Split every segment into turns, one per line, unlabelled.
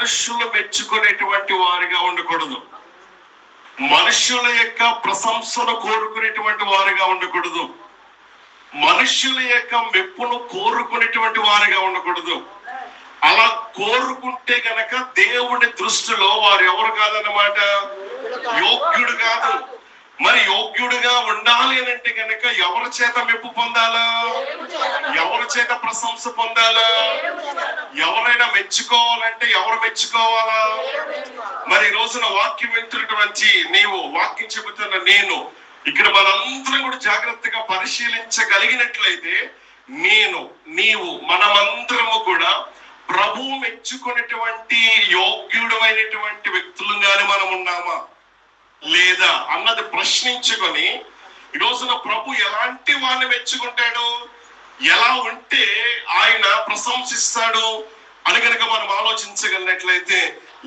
మనుషులు మెచ్చుకునేటువంటి వారిగా ఉండకూడదు. మనుషుల యొక్క ప్రశంసను కోరుకునేటువంటి వారిగా ఉండకూడదు. మనుషుల యొక్క మెప్పును కోరుకునేటువంటి వారిగా ఉండకూడదు. అలా కోరుకుంటే గనక దేవుని దృష్టిలో వారు ఎవరు కాదన్నమాట, యోగ్యుడు కాదు. మరి యోగ్యుడిగా ఉండాలి అని అంటే కనుక ఎవరి చేత మెప్పు పొందాలా, ఎవరి చేత ప్రశంస పొందాలా, ఎవరైనా మెచ్చుకోవాలంటే ఎవరు మెచ్చుకోవాలా? మరి ఈ రోజున వాక్యం వింటున్నటువంటి నీవు, వాక్యం చెబుతున్న నేను, ఇక్కడ మనందరం కూడా జాగ్రత్తగా పరిశీలించగలిగినట్లయితే నేను, నీవు, మనమందరము కూడా ప్రభు మెచ్చుకునేటువంటి యోగ్యుడు అయినటువంటి వ్యక్తులుగానే మనం ఉన్నామా లేదా అన్నది ప్రశ్నించుకొని ఈ రోజున ప్రభు ఎలాంటి వాడిని మెచ్చుకుంటాడు, ఎలా ఉంటే ఆయన ప్రశంసిస్తాడు అని కనుక మనం ఆలోచించగలిగినట్లయితే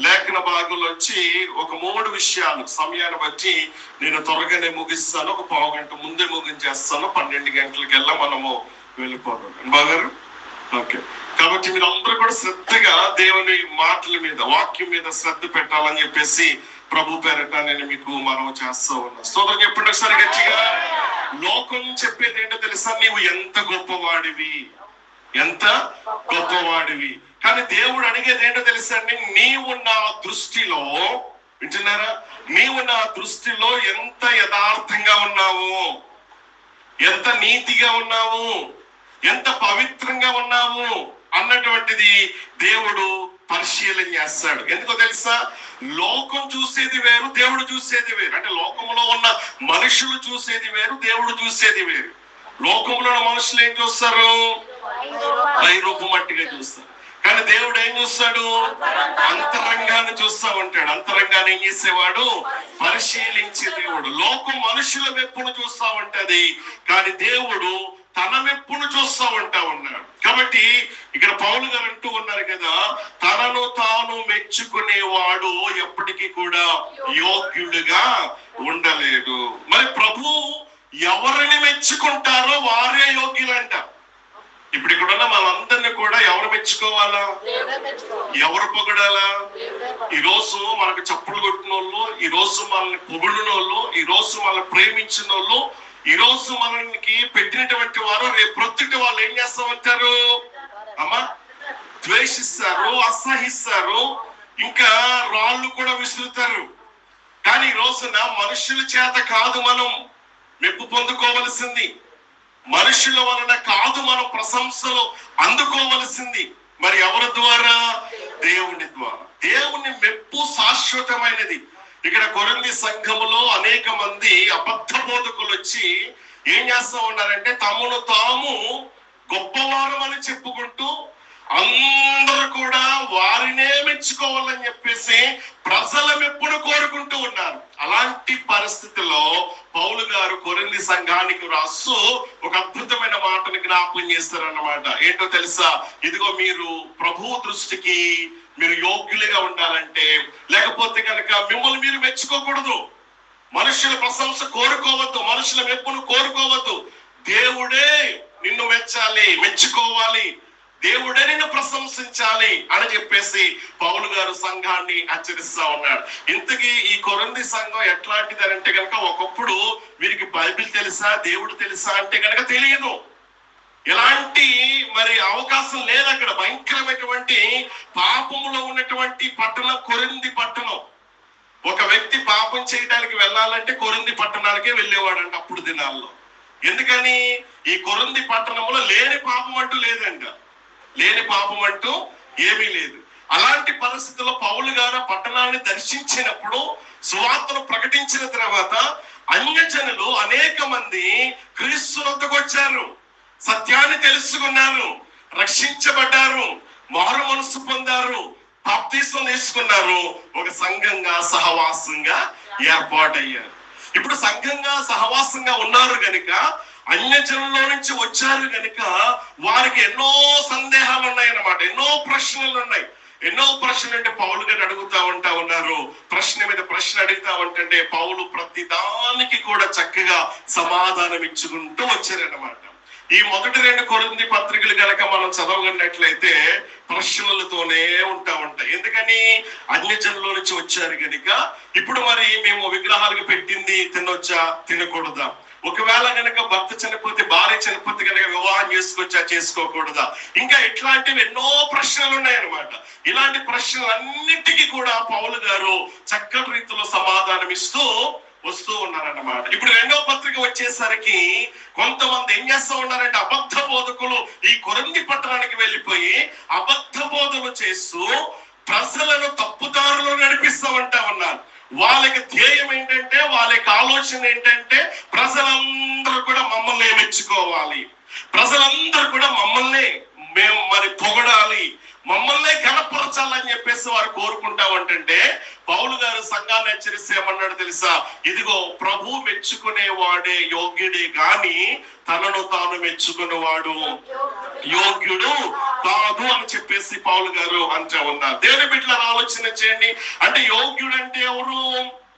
లేఖన భాగంలో వచ్చి ఒక 3 విషయాలు సమయాన్ని బట్టి నేను త్వరగానే ముగిస్తాను, ఒక పావు గంట ముందే ముగించేస్తాను, 12 గంటలకెల్లా మనము వెళ్ళిపోతాం. బాగారు ఓకే. కాబట్టి మీరు అందరూ కూడా శ్రద్ధగా దేవుని మాటల మీద, వాక్యం మీద శ్రద్ధ పెట్టాలని చెప్పేసి ప్రభు పేరట నేను మీకు మనవి చేస్తా ఉన్నా. స్తోత్రం చెప్పండి ఒకసారి గట్టిగా. లోకం చెప్పేది ఏంటో తెలుసా, నీవు ఎంత గొప్పవాడివి, ఎంత గొప్పవాడివి. కానీ దేవుడు అడిగేది ఏంటో తెలుసా అండి, నీవు నా దృష్టిలో, వింటున్నారా, నీవు నా దృష్టిలో ఎంత యథార్థంగా ఉన్నావు, ఎంత నీతిగా ఉన్నావు, ఎంత పవిత్రంగా ఉన్నావు అన్నటువంటిది దేవుడు పరిశీలన చేస్తాడు. ఎందుకో తెలుసా, లోకం చూసేది వేరు, దేవుడు చూసేది వేరు. అంటే లోకంలో ఉన్న మనుషులు చూసేది వేరు, దేవుడు చూసేది వేరు. లోకంలో ఉన్న మనుషులు ఏం చూస్తారు, పై రూపం మట్టిగా చూస్తారు. కానీ దేవుడు ఏం చూస్తాడు, అంతరంగాన్ని చూస్తా ఉంటాడు. అంతరంగాన్ని ఏం చేసేవాడు, పరిశీలించే దేవుడు. లోకం మనుషుల మెప్పును చూస్తా ఉంటది, కానీ దేవుడు తన మెప్పును చూస్తా ఉన్నాడు. కాబట్టి ఇక్కడ పౌలు గారు అంటూ ఉన్నారు కదా, తనను తాను మెచ్చుకునేవాడు ఎప్పటికీ కూడా యోగ్యుడిగా ఉండలేడు. మరి ప్రభు ఎవరిని మెచ్చుకుంటారో వారే యోగ్యులంట. ఇప్పుడు ఇక్కడ ఉన్న మనందరినీ కూడా ఎవరు మెచ్చుకోవాలా, ఎవరు పొగడాలా? ఈ రోజు మనకు చప్పులు కొట్టిన వాళ్ళు, ఈ రోజు మనల్ని పొగిడిన వాళ్ళు, ఈ రోజు మనల్ని ప్రేమించిన వాళ్ళు, ఈ రోజు మనకి పెట్టినటువంటి వారు రేపు ప్రొద్దుటి వాళ్ళు ఏం చేస్తా ఉంటారు, అమ్మా ద్వేషిస్తారు, అసహిస్తారు, ఇంకా రాళ్ళు కూడా విసురుతారు. కానీ ఈ రోజున మనుషుల చేత కాదు మనం మెప్పు పొందుకోవలసింది, మనుషుల వలన కాదు మనం ప్రశంసలు అందుకోవలసింది. మరి ఎవరి ద్వారా, దేవుని ద్వారా. దేవుని మెప్పు శాశ్వతమైనది. ఇక్కడ కొరింథీ సంఘములో అనేక మంది అబద్ధ బోధకులు వచ్చి ఏం చేస్తా ఉన్నారంటే, తమను తాము గొప్పవారు అని చెప్పుకుంటూ అందరూ కూడా వారినే మెచ్చుకోవాలని చెప్పేసి ప్రజల మెప్పును కోరుకుంటూ ఉన్నారు. అలాంటి పరిస్థితుల్లో పౌలు గారు కొరింథీ సంఘానికి రాస్తూ ఒక అద్భుతమైన మాటను జ్ఞాపకం చేస్తారన్నమాట. ఏంటో తెలుసా, ఇదిగో మీరు ప్రభు దృష్టికి మీరు యోగ్యులుగా ఉండాలంటే, లేకపోతే కనుక మిమ్మల్ని మీరు మెచ్చుకోకూడదు, మనుషుల ప్రశంస కోరుకోవద్దు, మనుషుల మెప్పును కోరుకోవద్దు. దేవుడే నిన్ను మెచ్చాలి, మెచ్చుకోవాలి, దేవుడే నిన్ను ప్రశంసించాలి అని చెప్పేసి పౌలు గారు సంఘాన్ని హెచ్చరిస్తా ఉన్నాడు. ఇంతకీ ఈ కొరింథీ సంఘం ఎట్లాంటిది అంటే కనుక, ఒకప్పుడు వీరికి బైబిల్ తెలుసా, దేవుడు తెలుసా అంటే కనుక తెలియదు. ఎలాంటి మరి అవకాశం లేదు అక్కడ. భయంకరమైనటువంటి పాపములో ఉన్నటువంటి పట్టణం కొరింథీ పట్టణం. ఒక వ్యక్తి పాపం చేయడానికి వెళ్ళాలంటే కొరింథీ పట్టణానికే వెళ్ళేవాడంట అప్పుడు దినాల్లో. ఎందుకని, ఈ కొరింథీ పట్టణంలో లేని పాపం అంటూ లేదంట, లేని పాపం అంటూ ఏమీ లేదు. అలాంటి పరిస్థితుల్లో పౌలు గారు పట్టణాన్ని దర్శించినప్పుడు, సువార్తను ప్రకటించిన తర్వాత అన్యజనులు అనేక మంది క్రీస్తు వద్దకు వచ్చారు, సత్యాన్ని తెలుసుకున్నారు, రక్షించబడ్డారు, మారు మనసు పొందారు, బాప్తిసం తీసుకున్నారు, ఒక సంఘంగా సహవాసంగా ఏర్పాటయ్యారు. ఇప్పుడు సంఘంగా సహవాసంగా ఉన్నారు గనుక, అన్యజనుల్లో నుంచి వచ్చారు గనుక వారికి ఎన్నో సందేహాలు ఉన్నాయన్నమాట, ఎన్నో ప్రశ్నలు ఉన్నాయి. ఎన్నో ప్రశ్నలు అంటే పౌలు గారు అడుగుతా ఉన్నారు, ప్రశ్న మీద ప్రశ్న అడుగుతా ఉంటే పౌలు ప్రతి దానికి కూడా చక్కగా సమాధానం ఇచ్చుకుంటూ వచ్చారన్నమాట. ఈ మొదటి 2 కొరింథీ పత్రికలు కనుక మనం చదవగలిగినట్లయితే ప్రశ్నలతోనే ఉంటాయి. ఎందుకని? అన్యజనుల నుంచి వచ్చారు కనుక ఇప్పుడు మరి మేము విగ్రహాలకు పెట్టింది తినొచ్చా, తినకూడదా? ఒకవేళ కనుక భర్త చనిపోతే, భార్య చనిపోతే కనుక వివాహం చేసుకోవచ్చా, చేసుకోకూడదా? ఇంకా ఇట్లాంటివి ఎన్నో ప్రశ్నలు ఉన్నాయన్నమాట. ఇలాంటి ప్రశ్నలన్నిటికీ కూడా పౌలు గారు చక్కటి రీతిలో సమాధానం ఇస్తూ వస్తూ ఉన్నారన్నమాట. ఇప్పుడు 2వ పత్రిక వచ్చేసరికి కొంతమంది ఏం చేస్తూ ఉన్నారంటే, అబద్ధ బోధకులు ఈ కొరింథీ పట్టణానికి వెళ్ళిపోయి అబద్ధ బోధలు చేస్తూ ప్రజలను తప్పుదారులు నడిపిస్తూ ఉన్నారు. వాళ్ళకి ధ్యేయం ఏంటంటే, వాళ్ళకి ఆలోచన ఏంటంటే, ప్రజలందరూ కూడా మమ్మల్ని మెచ్చుకోవాలి, ప్రజలందరూ కూడా మమ్మల్ని మేము మరి పొగడాలి, మమ్మల్ని గణపరచాలని చెప్పేసి వారు కోరుకుంటా ఉంటుంటే పౌలు గారు సంఘాన్ని హెచ్చరిస్తే ఏమన్నాడు తెలుసా? ఇదిగో ప్రభు మెచ్చుకునేవాడే యోగ్యుడే గాని తనను తాను మెచ్చుకునేవాడు యోగ్యుడు కాదు అని చెప్పేసి పౌలు గారు అంటూ ఉన్నారు. దేవుని బిడ్డలను ఆలోచన చేయండి. అంటే యోగ్యుడు అంటే ఎవరు?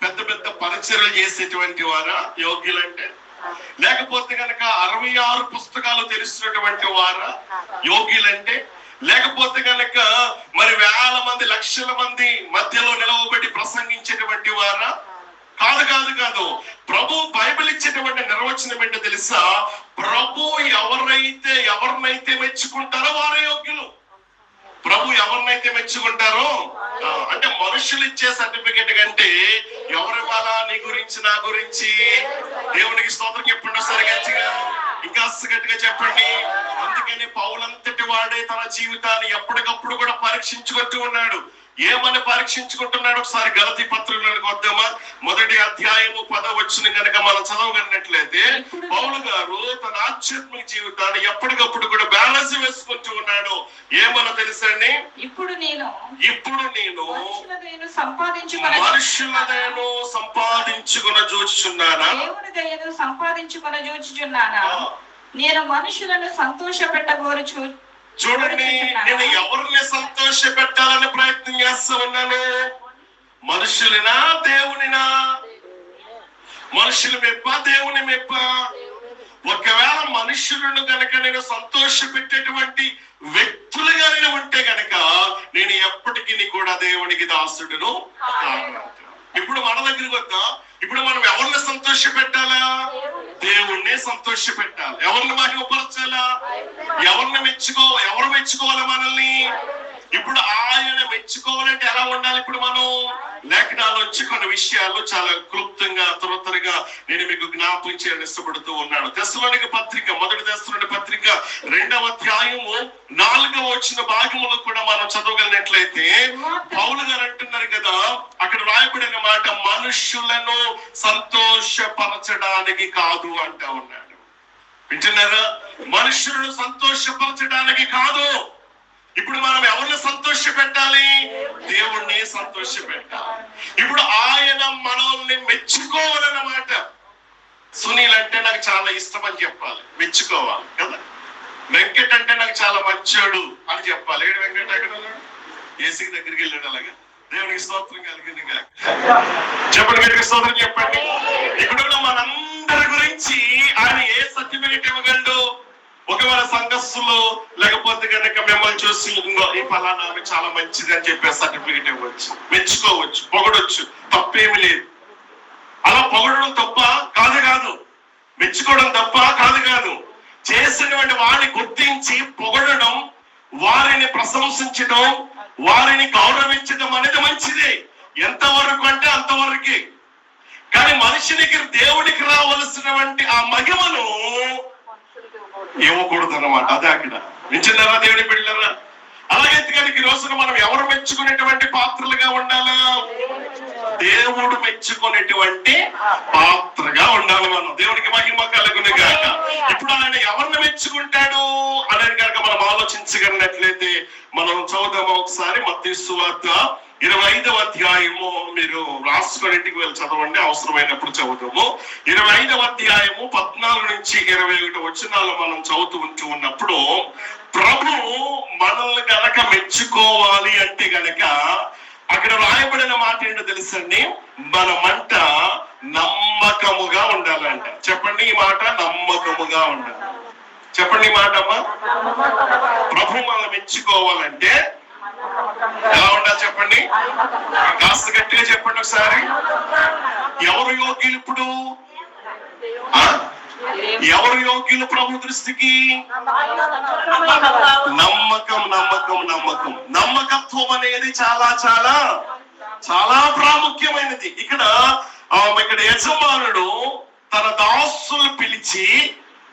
పెద్ద పెద్ద పరిచర్యలు చేసేటువంటి వారా యోగ్యులంటే? లేకపోతే కనుక 66 పుస్తకాలు తెలిసినటువంటి వారా యోగ్యులంటే? లేకపోతే కనుక మరి వేల మంది, లక్షల మంది మధ్యలో నిలవబడి ప్రసంగించేటువంటి వారా? కాదు. ప్రభు బైబిల్ ఇచ్చేటువంటి నిర్వచనం ఏంటో తెలుసా? ప్రభు ఎవరినైతే మెచ్చుకుంటారో వారే యోగ్యులు. ప్రభు ఎవరినైతే మెచ్చుకుంటారో, అంటే మనుషులు ఇచ్చే సర్టిఫికెట్ కంటే ఎవరివ్వాలా? నీ గురించి, నా గురించి. దేవునికి స్తోత్రం చెప్పండి ఒకసారి గట్టిగా, ఇంకా గట్టిగా చెప్పండి. అందుకని పౌలంతటి వాడే తన జీవితాన్ని ఎప్పటికప్పుడు కూడా పరీక్షించుకుంటూ ఉన్నాడు. ఏమని పరీక్షించుకుంటున్నాడు? ఒకసారి గలతీ పత్రికలోకి వద్దామా? 1వ అధ్యాయము 10వ వచనం కనుక మనం చదవగలిగినట్లయితే పౌలు గారు తన ఆధ్యాత్మిక జీవితాన్ని ఎప్పటికప్పుడు కూడా బ్యాలెన్స్ వేసుకుంటూ ఉన్నాడు. ఏమన్నా తెలుసండి? ఇప్పుడు నేను మనుషులదైను సంపాదించుకున చూచుచున్నానా,
నేను మనుషులను సంతోష పెట్టగోరుచు.
చూడండి, నేను ఎవరిని సంతోష పెట్టాలని ప్రయత్నం చేస్తా ఉన్నాను? మనుషులనా, దేవునినా? మనుషులు మెప్ప, దేవుని మెప్ప? ఒకవేళ మనుషులను కనుక నేను సంతోష పెట్టేటువంటి వ్యక్తులుగా నేను ఉంటే కనుక నేను ఎప్పటికీ కూడా దేవునికి దాసుడును కాను. ఇప్పుడు మన దగ్గరికి వద్దాం. ఇప్పుడు మనం ఎవరిని సంతోష పెట్టాలా? దేవుణ్ణి సంతోష పెట్టాలి. ఎవరిని మహిమపరచాలా? ఎవరు మెచ్చుకోవాలి మనల్ని? ఇప్పుడు ఆయన మెచ్చుకోవాలంటే ఎలా ఉండాలి? ఇప్పుడు మనం లేఖనాల్లోంచి కొన్ని విషయాలు చాలా క్లుప్తంగా త్వరగా నేను మీకు జ్ఞాపకం చేయాలని ఇష్టపడుతూ ఉన్నాను. తెస్సలోనిక పత్రిక, 1 తెస్సలోనిక పత్రిక 2వ అధ్యాయము 4వ వచన భాగములో కూడా మనం చదవగలిగినట్లయితే పౌలు గారు అంటున్నారు కదా, అక్కడ రాయబడిన మాట మనుషులను సంతోషపరచడానికి కాదు అంటా ఉన్నాడు. వింటున్నారా? మనుషులను సంతోషపరచడానికి కాదు. ఇప్పుడు మనం ఎవరిని సంతోష పెట్టాలి? దేవుణ్ణి సంతోష పెట్టాలి. ఇప్పుడు ఆయన మనల్ని మెచ్చుకోవాలన్నమాట. సునీల్ అంటే నాకు చాలా ఇష్టం అని చెప్పాలి, మెచ్చుకోవాలి కదా. వెంకట్ అంటే నాకు చాలా మంచోడు అని చెప్పాలి. ఏడు వెంకట్ ఎక్కడ ఉన్నాడు? ఏసీ దగ్గరికి వెళ్ళాడు. అలాగా దేవునికి స్తోత్రం కలిగింది. చెప్పండి, గట్టిగా స్తోత్రం చెప్పండి. ఇక్కడ మనందరి గురించి ఆయన ఏ సర్టిఫికెట్ ఇవ్వగలడు? ఒకవేళ సంఘస్సులో లేకపోతే కనుక మిమ్మల్ని చూసి ఈ ఫలానా చాలా మంచిది అని చెప్పే సర్టిఫికెట్ ఇవ్వచ్చు, మెచ్చుకోవచ్చు, పొగడొచ్చు, తప్పేమి లేదు. అలా పొగడడం తప్ప కాదు, మెచ్చుకోవడం తప్ప కాదు. చేసినటువంటి వారిని గుర్తించి పొగడడం, వారిని ప్రశంసించడం, వారిని గౌరవించడం అనేది మంచిదే. ఎంతవరకు అంటే అంతవరకే. కానీ మనిషినికి, దేవుడికి రావలసినటువంటి ఆ మహిమను ఇవ్వకూడదు అన్నమాట. అదే అక్కడ వింటున్నారా దేవుని బిడ్డలారా? అలాగైతే కనుక ఈ రోజున మనం ఎవరు మెచ్చుకునేటువంటి పాత్రలుగా ఉండాలా? దేవుడు మెచ్చుకునేటువంటి పాత్రగా ఉండాలి మనం. దేవునికి మహిమ కలుగును గాక. ఇప్పుడు ఆయన ఎవరిని మెచ్చుకుంటాడు అనేది కనుక మనం ఆలోచించగలిగినట్లయితే మనం చదువుదాము ఒకసారి. మత్తయి సువార్త 25వ అధ్యాయము మీరు రాసుకొని ఇంటికి వెళ్ళి చదవండి, అవసరమైనప్పుడు చదువుతాము. 25వ అధ్యాయము 14 నుంచి 21 వచనాలు మనం చదువుతూ ఉన్నప్పుడు ప్రభు మనల్ని గనక మెచ్చుకోవాలి అంటే గనక అక్కడ రాయబడిన మాట ఏంటో తెలుసండి? మనమంట నమ్మకముగా ఉండాలంట. చెప్పండి ఈ మాట, నమ్మకముగా ఉండాలి. చెప్పండి ఈ మాట అమ్మా. ప్రభు మనం మెచ్చుకోవాలంటే ఎలా ఉండాలి చెప్పండి? కాస్త గట్టిగా చెప్పండి ఒకసారి. ఎవరు యోగ్యులు ఇప్పుడు? ఎవరు యోగ్యులు ప్రభు దృష్టికి? నమ్మకం, నమ్మకం, నమ్మకం. నమ్మకత్వం అనేది చాలా చాలా చాలా ప్రాముఖ్యమైనది. ఇక్కడ యజమానుడు తన దాసులు పిలిచి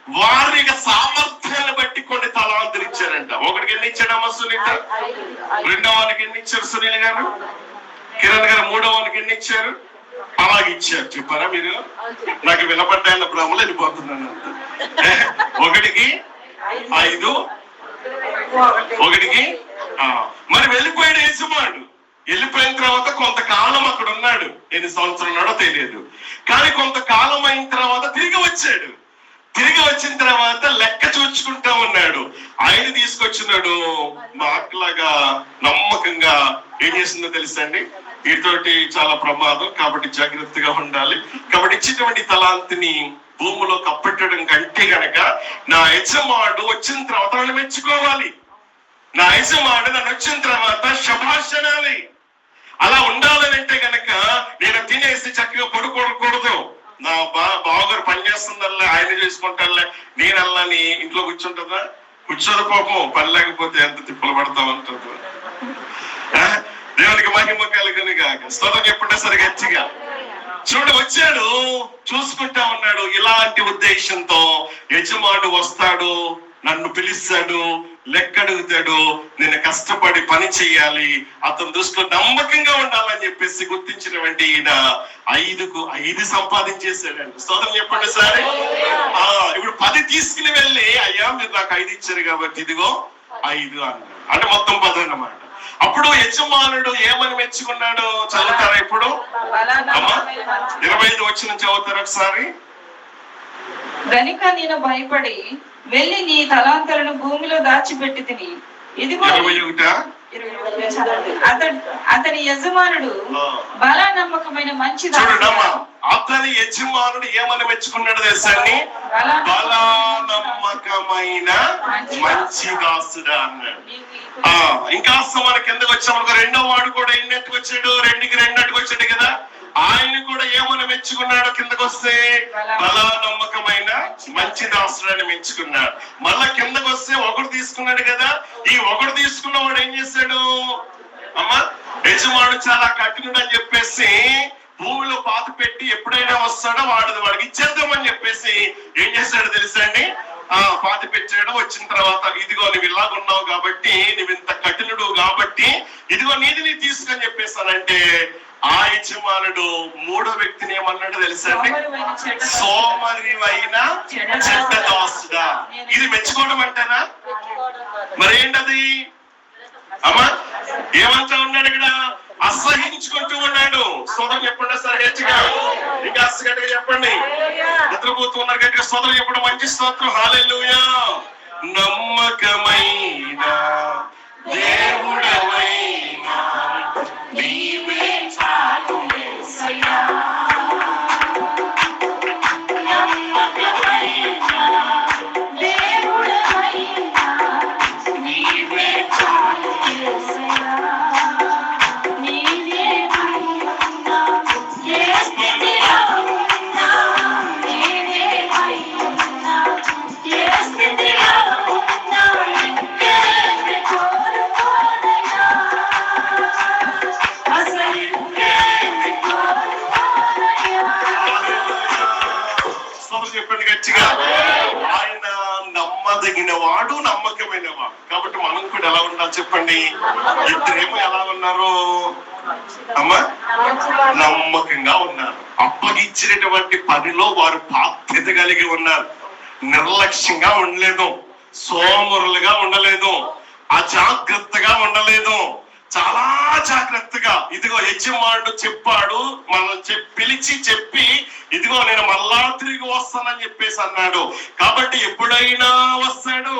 వారి సామర్థ్యాన్ని బట్టి కొన్ని తలాంతులు ఇచ్చారంట. ఒకటికి ఎన్ని ఇచ్చాడమ్మా సునీత? రెండో వానికి ఎన్ని ఇచ్చారు సునీల్ గారు? కిరణ్ గారు మూడో వానికి ఎన్ని ఇచ్చారు? అలాగే ఇచ్చారు. చెప్పారా మీరు? నాకు వినపడ్డాయన్న భ్రమలు వెళ్ళిపోతున్నాను. ఒకటికి 5, ఒకటికి మరి వెళ్ళిపోయాడు యజమానుడు. వెళ్ళిపోయిన తర్వాత కొంతకాలం అక్కడ ఉన్నాడు. ఎన్ని సంవత్సరాలు ఉన్నాడో తెలియదు, కానీ కొంతకాలం అయిన తర్వాత తిరిగి వచ్చాడు. తిరిగి వచ్చిన తర్వాత లెక్క చూచుకుంటా ఉన్నాడు. ఆయన తీసుకొచ్చినాడు. మా అక్కలాగా నమ్మకంగా ఏం చేసిందో తెలుసండి? వీటితోటి చాలా ప్రమాదం, కాబట్టి జాగ్రత్తగా ఉండాలి. కాబట్టి ఇచ్చినటువంటి తలాంతిని భూమిలో కప్పెట్టడం కంటే గనక నా యజమానుడు వచ్చిన తర్వాత నన్ను మెచ్చుకోవాలి. నా యజమానుడు నన్ను వచ్చిన తర్వాత శభాష్ అనాలి. అలా ఉండాలని అంటే గనక నేను తినేసి చక్కగా పడుకోకూడదు. నా బావగారు పని చేస్తుందల్లా ఆయన చేసుకుంటానులే, నేనల్లా నీ ఇంట్లో కూర్చుంటుందా? కూర్చోదు పాపం. పని లేకపోతే ఎంత తిప్పలు పడతా ఉంటుందో. దేవునికి మహిమ కలుగును గాక. స్తోత్రం చెప్పండి సరే గట్టిగా. చూడు వచ్చాడు, చూసుకుంటా ఉన్నాడు. ఇలాంటి ఉద్దేశంతో యజమానుడు వస్తాడు, నన్ను పిలుస్తాడు, లెక్క అడుగుతాడు, నేను కష్టపడి పని చేయాలి, అతని దృష్టిలో నమ్మకంగా ఉండాలని చెప్పేసి గుర్తించినటువంటి ఈయన 5 సంపాదించేసాడండి. స్తోత్రం చెప్పండి సరే. ఇప్పుడు 10 తీసుకుని వెళ్ళి, అయ్యా మీరు నాకు 5 ఇచ్చారు కాబట్టి ఇదిగో 5 అన్నాడు. అంటే మొత్తం 10 అన్నమాట. అప్పుడు యజమానుడు ఏమని మెచ్చుకున్నాడు? చదువుతారా ఇప్పుడు అమ్మా? 25 వచ్చిన చదువుతారు ఒకసారి.
గనుక నేను భయపడి వెళ్ళి నీ తలాంతలను భూమిలో దాచిపెట్టి తిని ఇదిగో. అతని యజమానుడు బలా నమ్మకమైన మంచి
అతని యజమానుడు ఏమని మెచ్చుకున్నాడు తెలుసండి? బలా నమ్మకమైన మంచి దాసుడా అన్నాడు. ఇంకా మనకి కిందకు వచ్చాము. రెండో వాడు కూడా ఎన్నెట్టుకు వచ్చాడు? 2కి 2 వచ్చాడు కదా. ఆయన కూడా ఏమని మెచ్చుకున్నాడు? కిందకు వస్తే బలా నమ్మకమైన మంచి దాసుడని మెచ్చుకున్నాడు. మళ్ళా కిందకు వస్తే 1 తీసుకున్నాడు కదా. ఈ 1 తీసుకున్నవాడు ఏం చేశాడు అమ్మా? యజమానుడు చాలా కఠినుడు అని చెప్పేసి భూమిలో పాత పెట్టి ఎప్పుడైనా వస్తాడో వాడికి ఇచ్చేద్దామని చెప్పేసి ఏం చేశాడు తెలుసా అండి? పాతి పెట్టాడు. వచ్చిన తర్వాత ఇదిగో నువ్వు ఇలాగున్నావు కాబట్టి, నువ్వు ఇంత కఠినుడు కాబట్టి ఇదిగో నీది తీసుకొని చెప్పేస్తానంటే ఆ యజమానుడు 3వ వ్యక్తిని ఏమన్నాడు తెలుసా అండి? సోమరివైన చెడ్డ దాసుడా. ఇది మెచ్చుకోవడం అంటారా? మరేంటది అమ్మా? ఏమంటా ఉన్నాడు ఇక్కడ? అసహించుకుంటూ ఉన్నాడు. సోదరు చెప్పండి సార్ హెచ్చుగా. ఇంకా గట్టిగా చెప్పండి. నిద్రపోతున్నారు గట్టిగా స్తోత్రం చెప్పడం. మంచి స్తోత్రం. హల్లెలూయా. నమ్మకమైన దేవుడవైనా నీవే చాలు యేసయ్యా. చెప్పండి గట్టిగా. ఆయన నమ్మదగిన వాడు, నమ్మకమైన వాడు. కాబట్టి మనం కూడా ఎలా ఉండాలి చెప్పండి? ఇద్దరేమో ఎలా ఉన్నారు అమ్మా? నమ్మకంగా ఉన్నారు. అప్పగించినటువంటి పనిలో వారు బాధ్యత కలిగి ఉన్నారు. నిర్లక్ష్యంగా ఉండలేదు, సోమరులుగా ఉండలేదు, అజాగ్రత్తగా ఉండలేదు. చాలా జాగ్రత్తగా ఇదిగో యజమానుడు చెప్పాడు, మనం పిలిచి చెప్పి ఇదిగో నేను మళ్ళా తిరిగి వస్తానని చెప్పేసి అన్నాడు. కాబట్టి ఎప్పుడైనా వస్తాడు.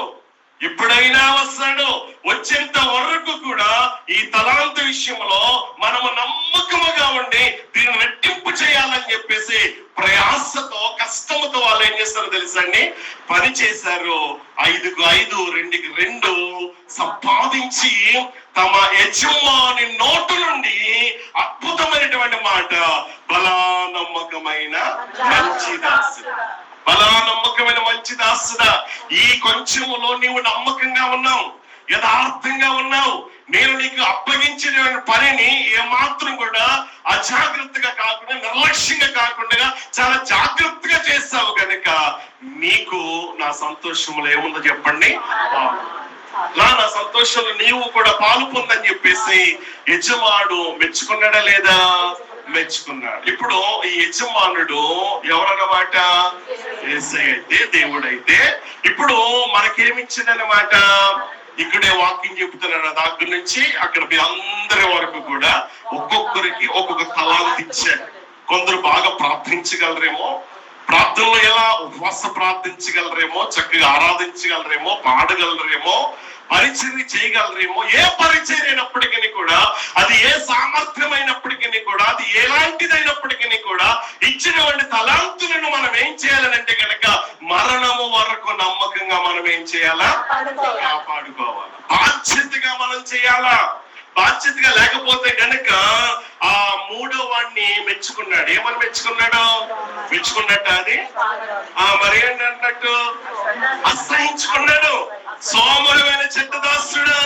వచ్చేంత వరకు కూడా ఈ తలాంతు విషయంలో మనము నమ్మకముగా ఉండి దీన్ని రెట్టింపు రెట్టింపు చేయాలని చెప్పేసి ప్రయాసతో కష్టంతో వాళ్ళు ఏం చేస్తారో తెలుసా అండి, పని చేశారు. 5కు 5 2కి 2 సంపాదించి తమ యజమాని నోటు నుండి అద్భుతమైనటువంటి మాట, బలా నమ్మకమైన మంచి దాసుడా, బలా నమ్మకమైన మంచి దాసుడా, ఈ కొంచెములో నీవు నమ్మకంగా ఉన్నావు, యథార్థంగా ఉన్నావు, నేను నీకు అప్పగించిన పనిని ఏమాత్రం కూడా అజాగ్రత్తగా కాకుండా, నిర్లక్ష్యంగా కాకుండా చాలా జాగ్రత్తగా చేస్తావు కనుక నీకు నా సంతోషంలో ఏముందో చెప్పండి, నా సంతోషంలో నీవు కూడా పాలు పొందని చెప్పేసి యజమానుడు మెచ్చుకున్నాడా లేదా? మెచ్చుకున్నాడు. ఇప్పుడు ఈ యజమానుడు ఎవరన్నమాట? యేసయ్య అయితే, దేవుడైతే. ఇప్పుడు మనకేమిచ్చిందన్నమాట? ఇక్కడే వాకింగ్ చెబుతున్నాడు, దగ్గర నుంచి అక్కడ మీ అందరి వరకు కూడా ఒక్కొక్కరికి ఒక్కొక్క తలాంతు ఇచ్చాడు. కొందరు బాగా ప్రార్థించగలరేమో, ప్రార్థనలో ఎలా ఉపవాస ప్రార్థించగలరేమో, చక్కగా ఆరాధించగలరేమో, పాడగలరేమో, పరిచర్య చేయగలరేమో. ఏ పరిచర్య అయినప్పటికీ కూడా, అది ఏ సామర్థ్యమైనప్పటికీ కూడా, అది ఎలాంటిదైనప్పటికీ కూడా ఇచ్చినటువంటి తలాంతులను మనం ఏం చేయాలనంటే కనుక మరణము వరకు నమ్మకంగా మనం ఏం చేయాలా? కాపాడుకోవాలా. బాధ్యతగా మనం చేయాలా. బాధ్యతగా లేకపోతే గనక ఆ 3వ వాడిని మెచ్చుకున్నాడు. ఏమని మెచ్చుకున్నాడు? మెచ్చుకున్నట్ట అది మరి ఏంటన్నట్టు అసహించుకున్నాడు. సోమరమైన చెడ్డదాసుడా,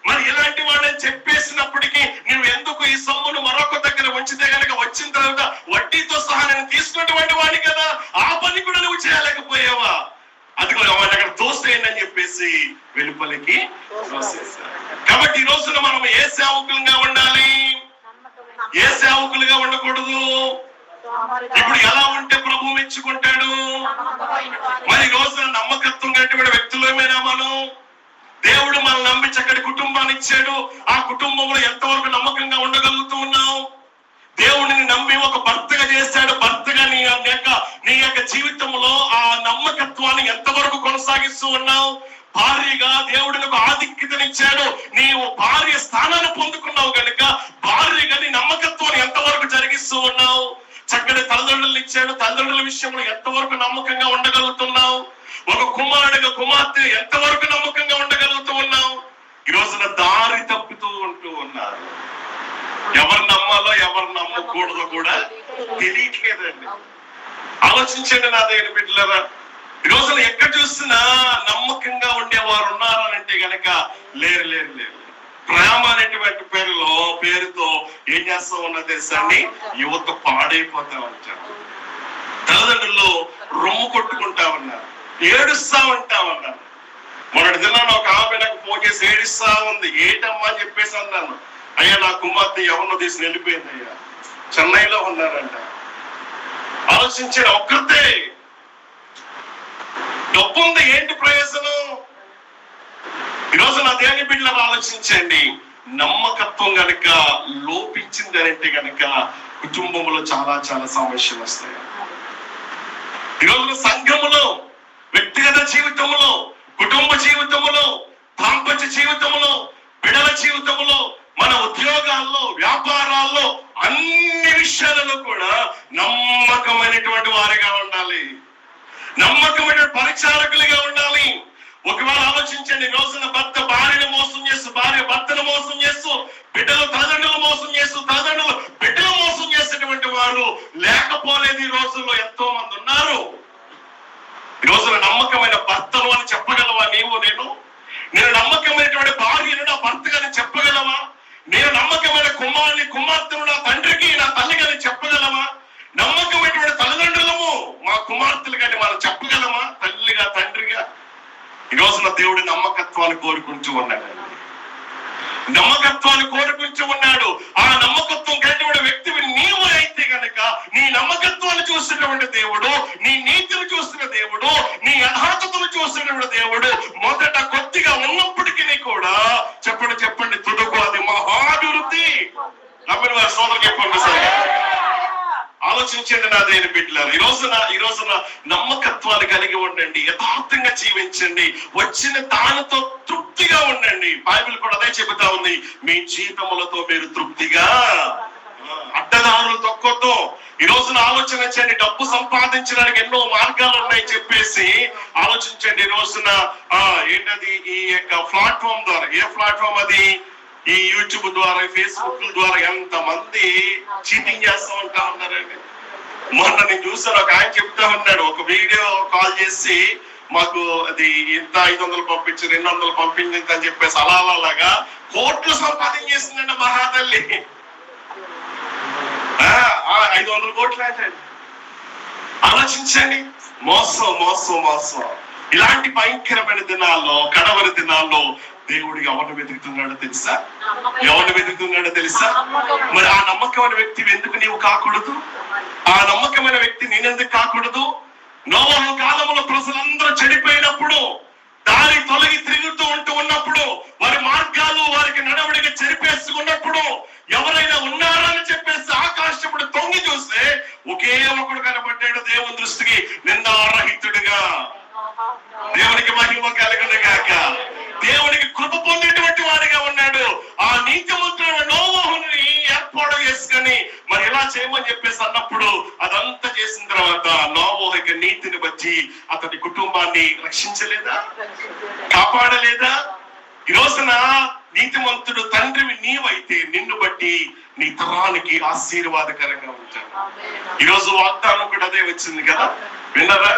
మరి ఇలాంటి వాడని చెప్పేసినప్పటికీ నువ్వు ఎందుకు ఈ సొమ్మును మరొక దగ్గర ఉంచితే గనక వచ్చిన తర్వాత వడ్డీతో సహా నేను తీసుకున్నటువంటి వాడి కదా, ఆ పని కూడా నువ్వు చేయలేకపోయావా? అది కూడా వాడిని అక్కడ తోసేయండి అని చెప్పేసి వెలుపలికి తోసేశారు. కాబట్టి ఈ రోజున మనం ఏ సేవకులుగా ఉండాలి? ఏ సేవకులుగా ఉండకూడదు. ఇప్పుడు ఎలా ఉంటే ప్రభు మెచ్చుకుంటాడు? మరి ఈ రోజున నమ్మకత్వం కలిగిన వ్యక్తులమేనా మనం? దేవుడు మనల్ని నమ్మి చక్కటి కుటుంబాన్ని ఇచ్చాడు. ఆ కుటుంబంలో ఎంతవరకు నమ్మకంగా ఉండగలుగుతూ ఉన్నావు? దేవుడిని నమ్మి ఒక భర్తగా చేశాడు. భర్తగా నీ యొక్క జీవితంలో ఆ నమ్మకత్వాన్ని ఎంతవరకు కొనసాగిస్తూ ఉన్నావు? భార్యగా దేవుడిని ఒక ఆధిక్యతనిచ్చాడు. నీవు భార్య స్థానాన్ని పొందుకున్నావు కనుక భార్యగా నీ నమ్మకత్వాన్ని ఎంతవరకు జరిగిస్తూ ఉన్నావు? చక్కటి తల్లిదండ్రులు ఇచ్చాడు. తల్లిదండ్రుల విషయంలో ఎంతవరకు నమ్మకంగా ఉండగలుగుతున్నావు? ఒక కుమారుడిగా కుమార్తె ఎంతవరకు నమ్మకంగా ఉండగలుగుతూ ఉన్నావు? ఈ రోజున దారి తప్పుతూ ఉంటూ ఉన్నారు. ఎవరు నమ్మాలో ఎవరు నమ్మకూడదో కూడా తెలియట్లేదండి. ఆలోచించండి నా దగ్గర బిడ్డలారా. ఈ రోజున ఎక్కడ చూసినా నమ్మకంగా ఉండేవారు ఉన్నారనంటే గనక లేరు లేరు లేరు. ప్రేమ అనేటువంటి పేరుతో ఏం చేస్తా ఉన్నా తెలుసా అండి? యువత పాడైపోతా ఉంటారు. తల్లిదండ్రులు రొమ్ము కొట్టుకుంటా ఉన్నారు, ఏడుస్తా ఉంటా ఉన్నారు. మొన్నటి దినాన్ని ఒక ఆమె నాకు ఫోన్ చేసి ఏడుస్తా ఉంది. ఏంటమ్మా అని చెప్పేసి అన్నాను. అయ్యా నా కుమార్తె ఎవరినో తీసుకుని వెళ్ళిపోయింది అయ్యా, చెన్నైలో ఉన్నారంట. ఆలోచించే ఒక్కరితే డబ్బు ఉంది, ఏంటి ప్రయోజనం? ఈరోజు నా దేవుని బిడ్డలు ఆలోచించండి. నమ్మకత్వం గనక లోపించింది అంటే గనక కుటుంబంలో చాలా చాలా సమస్యలు వస్తాయి. ఈరోజు సంఘములో, వ్యక్తిగత జీవితంలో, కుటుంబ జీవితంలో, దాంపత్య జీవితంలో, బిడ్డల జీవితంలో, మన ఉద్యోగాల్లో, వ్యాపారాల్లో, అన్ని విషయాలలో కూడా నమ్మకమైనటువంటి వారిగా ఉండాలి. నమ్మకమైన పరిచారకులుగా ఉండాలి. ఒకవేళ ఆలోచించండి, రోజున భర్త భార్యను మోసం చేస్తూ, భార్య భర్తను మోసం చేస్తూ, బిడ్డలు తల్లిదండ్రులు మోసం చేస్తూ, తల్లిదండ్రులు బిడ్డలు మోసం చేసేటువంటి వారు లేకపోలేదు. ఈ రోజుల్లో ఎంతో మంది ఉన్నారు. ఈ రోజున నమ్మకమైన భర్తను అని చెప్పగలవా నీవు? నేను నమ్మకమైనటువంటి భార్యను నా భర్తగా చెప్పగలవా? నేను నమ్మకమైన కుమార్తెను నా తండ్రికి, నా తల్లిగా చెప్పగలవా? నమ్మకమైనటువంటి తల్లిదండ్రులము మా కుమార్తెలు కానీ మనం చెప్పగలమా? తల్లిగా తండ్రిగా. ఈ రోజున దేవుడి నమ్మకత్వాన్ని కోరుకుంటూ ఉన్నాడు. నమ్మకత్వాన్ని కోరుకుంటూ ఉన్నాడు. ఆ నమ్మకత్వం కలిగిన వ్యక్తివి నీవు అయితే గనక నీ నమ్మకత్వాన్ని చూసినటువంటి దేవుడు, నీ నీతిని చూసిన దేవుడు, నీ యథార్థతను చూసినటువంటి దేవుడు మొదట కొద్దిగా ఉన్నప్పటికీ కూడా చెప్పండి తుదకు అది మహాభివృద్ధి. నమ్మిన వారి సోదరు చెప్పండి సార్. ఆలోచించండి నా దేవుని బిడ్డలారా. ఈ రోజున నమ్మకత్వాన్ని కలిగి ఉండండి, యథార్థంగా జీవించండి, వచ్చిన దానితో తృప్తిగా ఉండండి. బైబిల్ కూడా అదే చెబుతా ఉంది, మీ జీవితములతో మీరు తృప్తిగా, అడ్డదారులు తొక్కొద్దు. ఈ రోజున ఆలోచన చేయండి, డబ్బు సంపాదించడానికి ఎన్నో మార్గాలు ఉన్నాయి చెప్పేసి ఆలోచించండి. ఈ రోజున ఏంటది, ఈ యొక్క ప్లాట్ఫామ్ ద్వారా, ఏ ప్లాట్ఫామ్ అది, ఈ యూట్యూబ్ ద్వారా, ఫేస్బుక్ ద్వారా ఎంత మంది చీటింగ్ చేస్తూ ఉంటా ఉన్నారండి. మొన్న నేను చూసాను, ఒక ఆయన చెప్తా ఉన్నాడు, ఒక వీడియో కాల్ చేసి మాకు అది ఇంత 500 పంపించి 200 పంపించింది అని చెప్పేసి అలాగా కోట్లు సంపాదించేసిందండి మహాతల్లి. 500 కోట్లు అంటే ఆలోచించండి. మోసం మోసం మోసం. ఇలాంటి భయంకరమైన దినాల్లో, కడవరి దినాల్లో దేవుడు ఎవరిని వెతుకుతున్నాడో తెలుసా? ఎవరిని వెతుకుతున్నాడో తెలుసా? మరి ఆ నమ్మకమైన వ్యక్తి ఎందుకు నీవు కాకూడదు? ఆ నమ్మకమైన వ్యక్తి నేనెందుకు కాకూడదు? నోవహు కాలంలో ప్రజలందరూ చెడిపోయినప్పుడు, దారి తొలగి తిరుగుతూ ఉన్నప్పుడు, వారి మార్గాలు వారికి నడవడిగా చెరిపేసుకున్నప్పుడు ఎవరైనా ఉన్నారా అని చెప్పేసి ఆకాశముడు తొంగి చూస్తే ఒకే ఒకడు కనబడ్డాడు, దేవుని దృష్టికి నిందారహితుడిగా. దేవునికి మహిమ కలుగును గాక. దేవునికి కృప పొందేటువంటి వాడిగా ఉన్నాడు. ఆ నీతిమంతుడైన నోవహుని ఏర్పాటు చేసుకొని మరి ఇలా చేయమని చెప్పేసి అన్నప్పుడు అదంతా చేసిన తర్వాత నోవహు యొక్క నీతిని బట్టి అతని కుటుంబాన్ని రక్షించలేదా? కాపాడలేదా? ఈ రోజున నీతిమంతుడు తండ్రివి నీవైతే నిన్ను బట్టి నీ తరానికి ఆశీర్వాదకరంగా ఉంటాడు. ఈ రోజు వాగ్దానం కూడా అదే వచ్చింది కదా, విన్నారా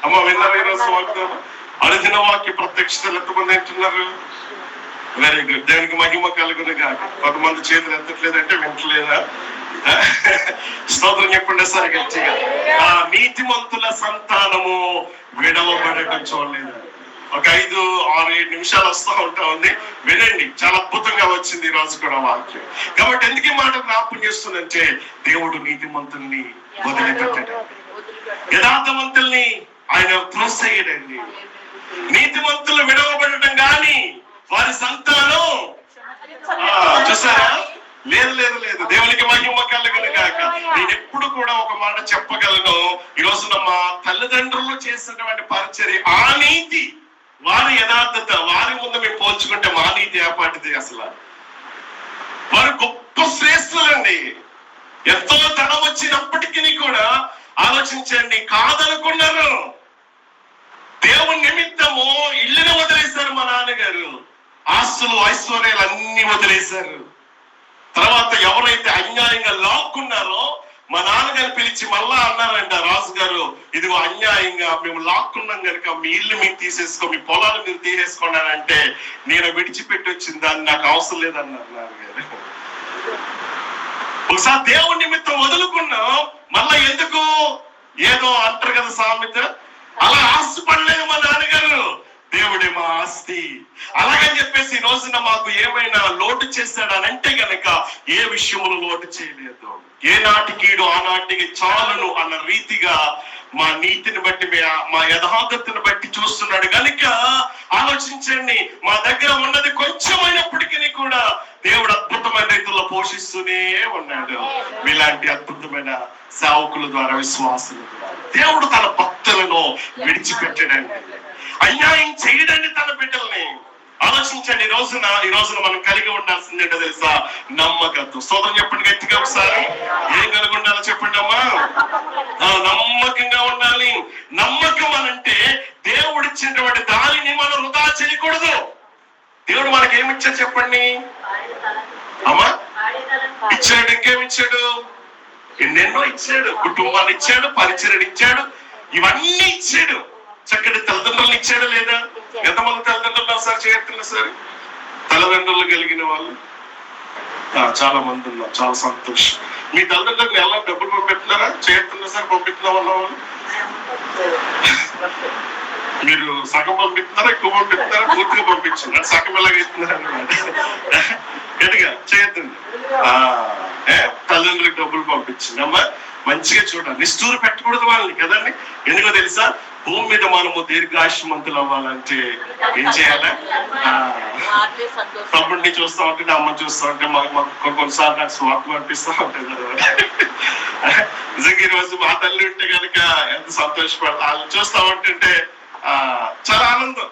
అమ్మ? విన్నారా? ఈ రోజు వాగ్దానం అనుదిన వాక్య ప్రత్యక్షతలు ఎంతమంది అంటున్నారు? Very good. దానికి మహిమ కలుగును గాక. కొంతమంది చేతులు ఎత్తట్లేదంటే వింటలేదా? స్తోత్రం చెప్పండి సరే గట్టిగా. ఆ నీతిమంతుల సంతానము విడవబడటం చూడలేదు. ఒక 5, 6, 7 నిమిషాలు వస్తూ ఉంటా ఉంది, వినండి. చాలా అద్భుతంగా వచ్చింది ఈ రోజు కూడా వాక్యం. కాబట్టి ఎందుకు ఈ మాట జ్ఞాపకం చేస్తుందంటే, దేవుడు నీతిమంతుల్ని వదిలిపెట్టాడు, యథార్థవంతుల్ని ఆయన ప్రోత్సహించండి. నీతిమంతులు విడవబడటం గాని వారి సంతానం చూసారా? లేదు లేదు లేదు. దేవునికి మహిమ కలుగును గాక. నేను ఎప్పుడు కూడా ఒక మాట చెప్పగలను, ఈ రోజున మా తల్లిదండ్రులు చేసినటువంటి పరిచర్య, ఆ నీతి, వారి యథార్థత, వారి ముందు మేము పోల్చుకుంటే మా నీతి ఏపాటిది అసలు? వారు గొప్ప శ్రేష్ఠులండి. ఎంతో ధనం వచ్చినప్పటికీ కూడా ఆలోచించండి, కాదనుకున్నారు. దేవుని నిమిత్తము ఇల్లును వదిలేశారు మా నాన్నగారు, ఆస్తులు ఐశ్వర్యాలు అన్ని వదిలేశారు. తర్వాత ఎవరైతే అన్యాయంగా లాక్కున్నారో మా నాన్నగారు పిలిచి మళ్ళా అన్నారంట, రాజుగారు ఇదిగో అన్యాయంగా మేము లాక్కున్నాం కనుక మీ ఇల్లు మీరు తీసేసుకో, మీ పొలాలు మీరు తీసేసుకున్నారంటే నేను విడిచిపెట్టి వచ్చిన దాన్ని నాకు అవసరం లేదన్నారు నాన్నగారు. ఒకసారి దేవుని నిమిత్తం వదులుకున్నాం, మళ్ళా ఎందుకు ఏదో అంటారు కదా సామెత, అలా ఆశపడలేదు మా నాన్నగారు. దేవుడే మా ఆస్తి. అలాగని చెప్పేసి ఈ రోజున మాకు ఏమైనా లోటు చేశాడనంటే గనక ఏ విషయంలో లోటు చేయలేదు. ఏ నాటికి ఆనాటికి చాలును అన్న రీతిగా మా నీతిని బట్టి, మా యథార్థతను బట్టి చూస్తున్నాడు కనుక ఆలోచించండి. మా దగ్గర ఉన్నది కొంచెమైనప్పటికీ కూడా దేవుడు అద్భుతమైన రీతిలో పోషిస్తూనే ఉన్నాడు. ఇలాంటి అద్భుతమైన సేవకుల ద్వారా, విశ్వాసుల ద్వారా దేవుడు తన భక్తులను విడిచిపెట్టడండి, అన్యాయం చేయడండి తన బిడ్డల్ని. ఆలోచించండి. ఈ రోజున మనం కలిగి ఉండాల్సింది ఏంటో తెలుసా? నమ్మకత్వం. స్తోత్రం చెప్పండి గట్టిగా ఒకసారి. ఏం కలిగి ఉండాలో చెప్పండి అమ్మా. నమ్మకంగా ఉండాలి. నమ్మకం అనంటే దేవుడు ఇచ్చినటువంటి దానిని మనం వృధా చేయకూడదు. దేవుడు మనకి ఏమి ఇచ్చాడు చెప్పండి అమ్మా? ఇచ్చాడు, ఇంకేమిచ్చాడు? ఎన్నెన్నో ఇచ్చాడు. కుటుంబాన్ని ఇచ్చాడు, పరిచర్యను ఇచ్చాడు, ఇవన్నీ ఇచ్చాడు. చక్కటి తల్లిదండ్రులను ఇచ్చాడు లేదా? ఎంతమంది తల్లిదండ్రులు సార్ చేస్తున్నారు సార్? తల్లిదండ్రులు కలిగిన వాళ్ళు చాలా మంది ఉన్నారు. చాలా సంతోషం. మీ తల్లిదండ్రులకు ఎలా డబ్బులు పంపిస్తున్నారా? చేస్తున్నా సార్ పంపిస్తున్నాం అన్న వాళ్ళు? మీరు సగం పంపిస్తున్నారా, ఎక్కువ పంపిస్తున్నారా, పూర్తిగా పంపించున్నారు? సగం ఎలాగ ఇస్తున్నారు అన్నమాట. గట్టిగా చేయొద్దండి. తల్లిదండ్రులకు డబ్బులు పంపించింది అమ్మా. మంచిగా చూడాలి, నిష్ఠూరు పెట్టకూడదు వాళ్ళని కదండి. ఎందుకో తెలుసా? భూమి మీద మనము దీర్ఘాయుష్మంతులు అవ్వాలంటే ఏం చేయాలి? తమ్ముడిని చూస్తా ఉంటే, అమ్మని చూస్తా ఉంటే మాకు కొన్నిసార్లు నాకు స్వార్థం అనిపిస్తూ ఉంటుంది కదా. నిజంగా ఈ రోజు మా తల్లి ఉంటే కనుక ఎంత సంతోషపడతా, వాళ్ళు చూస్తా ఉంటుంటే చాలా ఆనందం.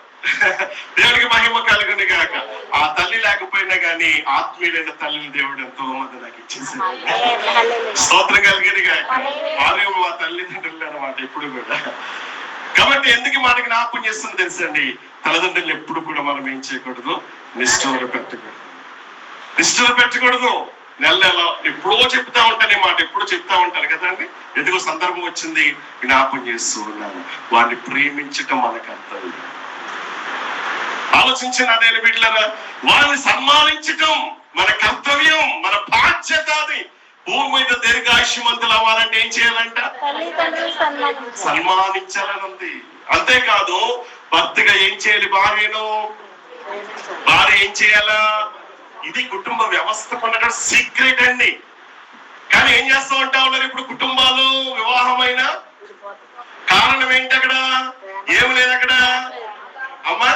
దేవుడికి మహిమ కలుగుని గాక. ఆ తల్లి లేకపోయినా గానీ ఆత్మీయులైన తల్లిని దేవుడు ఎంతో మంది నాకు ఇచ్చేసాడు. స్తోత్రం కలిగిని గాక. వారు మా తల్లిదండ్రులు అనమాట ఎప్పుడు కూడా. కాబట్టి ఎందుకు మనకి జ్ఞాపకం చేస్తుంది తెలుసండి, తల్లిదండ్రులు ఎప్పుడు కూడా మనం ఏం చేయకూడదు, నిష్ఠూర పెట్టకూడదు. నెల ఎప్పుడో చెప్తా ఉంటాను ఈ మాట, ఎప్పుడో చెప్తా ఉంటాను కదండి. ఎందుకో సందర్భం వచ్చింది జ్ఞాపకం చేస్తూ ఉన్నాను. వారిని ప్రేమించటం మన కర్తవ్యం. ఆలోచించిన అదే బిడ్డలారా, వారిని సన్మానించటం మన కర్తవ్యం, మన బాధ్యత. అది భూమి మీద దీర్ఘాయుష్మంతులు అవ్వాలంటే ఏం చేయాలంట, సన్మానించాలని ఉంది. అంతేకాదు భర్తగా ఏం చేయాలి, భార్య ఏం చేయాలా. ఇది కుటుంబ వ్యవస్థ కొనగా సీక్రెట్ అండి. కానీ ఏం చేస్తూ ఉంటా ఉన్నారు ఇప్పుడు కుటుంబాలు, వివాహమైన కారణం ఏంటి, అక్కడ ఏమి లేదు. అక్కడ అమ్మా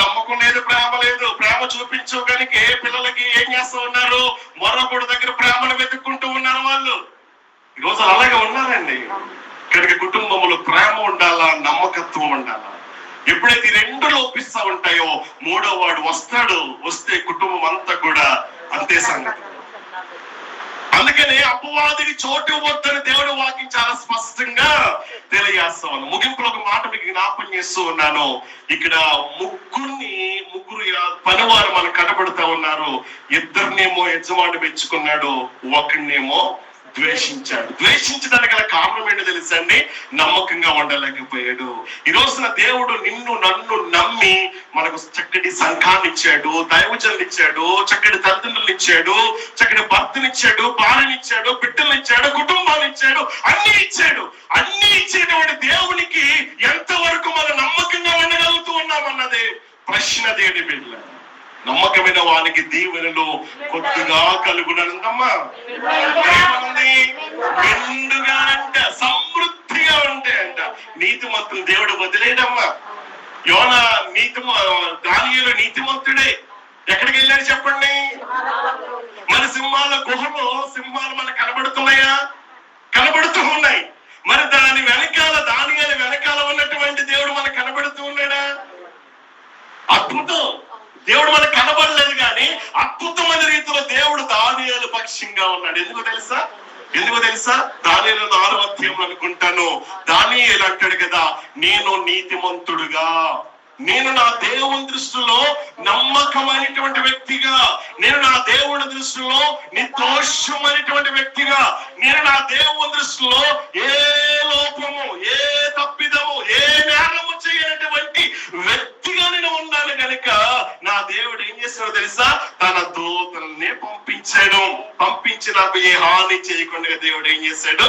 నమ్మకం లేదు, ప్రేమ లేదు. ప్రేమ చూపించు కనుక పిల్లలకి ఏం చేస్తూ ఉన్నారు, మరొకటి దగ్గర ప్రేమను వెతుక్కుంటూ ఉన్నారు వాళ్ళు. ఈరోజు అలాగే ఉన్నారండి. కనుక కుటుంబంలో ప్రేమ ఉండాలా, నమ్మకత్వం ఉండాలా. ఎప్పుడైతే రెండు లోపిస్తా ఉంటాయో మూడో వాడు వస్తాడు. వస్తే కుటుంబం అంతా కూడా అంతే సంగతి. అందుకనే అపవాదికి చోటు ఇవ్వద్దని దేవుడు వాక్యం చాలా స్పష్టంగా తెలియజేస్తా ఉన్నాను. ముగింపులో ఒక మాట మీకు జ్ఞాపకం చేస్తూ ఉన్నాను. ఇక్కడ ముగ్గురు పనివారు మనకు కనబడుతూ ఉన్నారు. ఇద్దరినేమో యజమాని మెచ్చుకున్నాడు, ఒకరినేమో ద్వేషించాడు. ద్వేషించడానికి గల కారణం ఏంటో తెలుసండి, నమ్మకంగా ఉండలేకపోయాడు. ఈ రోజున దేవుడు నిన్ను నన్ను నమ్మి మనకు చక్కటి సంఘాన్ని ఇచ్చాడు, దైవజనులు ఇచ్చాడు, చక్కటి తల్లిదండ్రులు ఇచ్చాడు, చక్కటి భర్తనిచ్చాడు, భార్యనిచ్చాడు, బిడ్డలు ఇచ్చాడు, కుటుంబాన్ని ఇచ్చాడు, అన్ని ఇచ్చాడు. అన్ని ఇచ్చేటువంటి దేవునికి ఎంతవరకు మనం నమ్మకంగా ఉండగలుగుతూ ఉన్నామన్నదే ప్రశ్న. దేవుని బిడ్డ నమ్మకమైన వానికి దీవెనలు కొద్దిగా కలుగునందమ్మా, మెండుగా అంట, సమృద్ధిగా ఉంటాయి అంట. నీతిమంతులు దేవుడు వదిలేడమ్మా. దానియేలు నీతిమంతుడే. ఎక్కడికి వెళ్ళారు చెప్పండి, మన సింహాల గుహలో సింహాలు మనకు కనబడుతున్నాయా, కనబడుతూ ఉన్నాయి. మరి దాని వెనకాల దానియేలు వెనకాల ఉన్నటువంటి దేవుడు మనకు కనబడుతూ ఉన్నాడా? అద్భుతం. దేవుడు మనకు కనబడలేదు కానీ అద్భుతమైన రీతిలో దేవుడు దానియేలు పక్షంగా ఉన్నాడు. ఎందుకో తెలుసా దానియేలు 6వ అధ్యాయం అనుకుంటాను. దానియేలు అంటాడు కదా, నేను నీతిమంతుడుగా, నేను నా దేవుని దృష్టిలో నమ్మకమైనటువంటి వ్యక్తిగా, నేను నా దేవుని దృష్టిలో నిర్దోషమైనటువంటి వ్యక్తిగా, నేను నా దేవుని దృష్టిలో ఏ లోపము, ఏ తప్పిదము, ఏ నేరము చేయనటువంటి వ్యక్తిగా నేను ఉన్నాను కనుక నా దేవుడు ఏం చేస్తాడో తెలుసా, తన దూతల్ని పంపించి నాకు ఏ హాని చేయకుండా దేవుడు ఏం చేశాడు,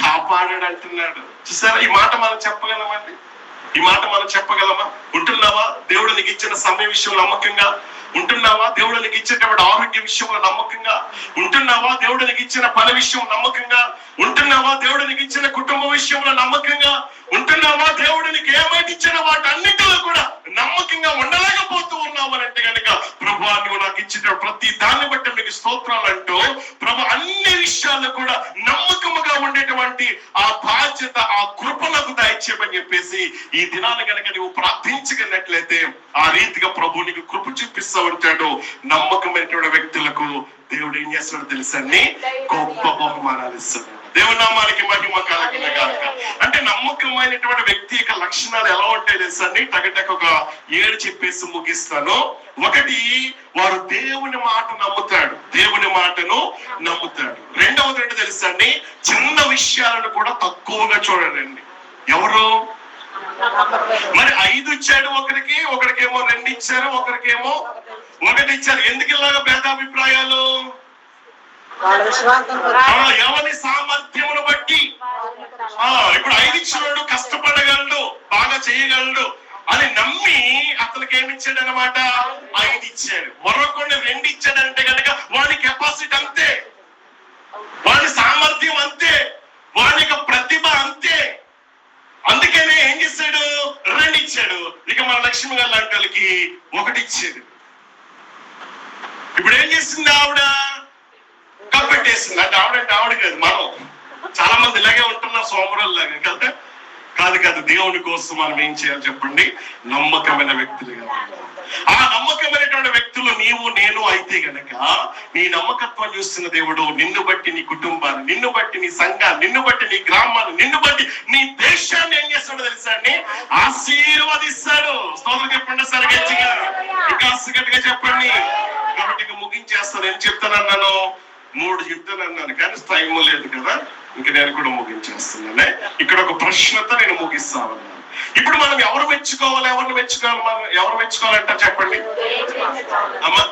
కాపాడాడు అంటున్నాడు. చూసారా, ఈ మాట మనం చెప్పగలమండి? ఈ మాట మనం చెప్పగలమా? ఉంటున్నావా దేవుడు నీకు ఇచ్చిన సమయ విషయంలో నమ్మకంగా? ఉంటున్నావా దేవుడు నీకు ఇచ్చేటప్పుడు ఆరోగ్య విషయంలో నమ్మకంగా? ఉంటున్నావా దేవుడు నీకు ఇచ్చిన పని విషయం నమ్మకంగా? ఉంటున్నావా దేవుడు నీకు ఇచ్చిన కుటుంబ విషయంలో నమ్మకంగా? ఉంటున్నావా దేవుడు నీకు ఏమైతే ఇచ్చిన వాటన్నిటిలో కూడా నమ్మకంగా ఉండలేకపోతూ ఉన్నావు అంటే కనుక, ప్రభు నువ్వు నాకు ఇచ్చిన ప్రతి దాన్ని బట్టి మీకు స్తోత్రాలు అంటూ ప్రభు అన్ని విషయాల్లో కూడా నమ్మకముగా ఉండేటువంటి ఆ బాధ్యత, ఆ కృపలకు దయచేయమని చెప్పేసి ఈ దినాన్ని కనుక నువ్వు ప్రార్థించగలిగినట్లయితే ఆ రీతిగా ప్రభు నీకు కృప చూపిస్తా ఉంటాడు. నమ్మకమైనటువంటి వ్యక్తులకు దేవుడు ఏం చేస్తాడో తెలుసండి, గొప్ప బహుమానాలు ఇస్తాడు. దేవుని నామానికి మహిమ కలుగును గాక. అంటే నమ్మకమైనటువంటి వ్యక్తి యొక్క లక్షణాలు ఎలా ఉంటాయి తెలుసండి? టగటకు ఒక 7 చెప్పేసి ముగిస్తాను. 1, వారు దేవుని మాట నమ్ముతాడు, దేవుని మాటను నమ్ముతాడు. 2వది ఏంటో తెలుసండి, చిన్న విషయాలను కూడా తక్కువగా చూడండి. ఎవరు మరి 5 ఇచ్చాడు ఒకరికేమో 2 ఇచ్చారు, ఒకరికేమో 1 ఇచ్చారు. ఎందుకు ఇలాగా భేదాభిప్రాయాలు? ఎవరి సామర్థ్యమును బట్టి. ఇప్పుడు 5 ఇచ్చినాడు, కష్టపడగలడు, బాగా చేయగలడు అని నమ్మి అతనికి ఏమి ఇచ్చాడు అనమాట, 5 ఇచ్చాడు. మరొకటి 2 ఇచ్చాడంటే కనుక వాడి కెపాసిటీ అంతే, వాడి సామర్థ్యం అంతే, వాడి ప్రతిభ అంతే. అందుకనే ఏం చేశాడు, 2 ఇచ్చాడు. ఇక మన లక్ష్మి గారు లాంటి వాళ్ళకి 1 ఇచ్చాడు. ఇప్పుడు ఏం చేసింది ఆవిడ, కప్పెట్టేసింది. అంటే ఆవిడ కాదు, మనం చాలా మంది ఇలాగే ఉంటున్నారు, సోమరులాగా కదా. కాదు కాదు, దేవుని కోసం మనం ఏం చేయాలి చెప్పండి? నమ్మకమైన వ్యక్తులుగా ఉండాలి. ఆ నమ్మకమైనటువంటి వ్యక్తులు నీవు నేను అయితే గనక నీ నమ్మకత్వం చూస్తున్న దేవుడు నిన్ను బట్టి నీ కుటుంబాన్ని, నిన్ను బట్టి నీ సంఘాన్ని, నిన్ను బట్టి నీ గ్రామాన్ని, నిన్ను బట్టి నీ దేశాన్ని ఏం చేస్తాడో తెలుసా అండి? ఆశీర్వదిస్తాడు. స్తోత్రం చెప్పండి సరే గట్టిగా, ఇంకా గట్టిగా చెప్పండి. కాబట్టి ఇక ముగించేస్తాను. ఏం చెప్తానన్నాను? 3 చెప్తానన్నాను కానీ టైం లేదు కదా, ఇంక నేను కూడా ముగించేస్తున్నానే. ఇక్కడ ఒక ప్రశ్నతో నేను ముగిస్తాను. ఇప్పుడు మనం ఎవరు మెచ్చుకోవాలి? ఎవరిని మెచ్చుకోవాలి? మనం ఎవరు మెచ్చుకోవాలంటారు చెప్పండి అమ్మా?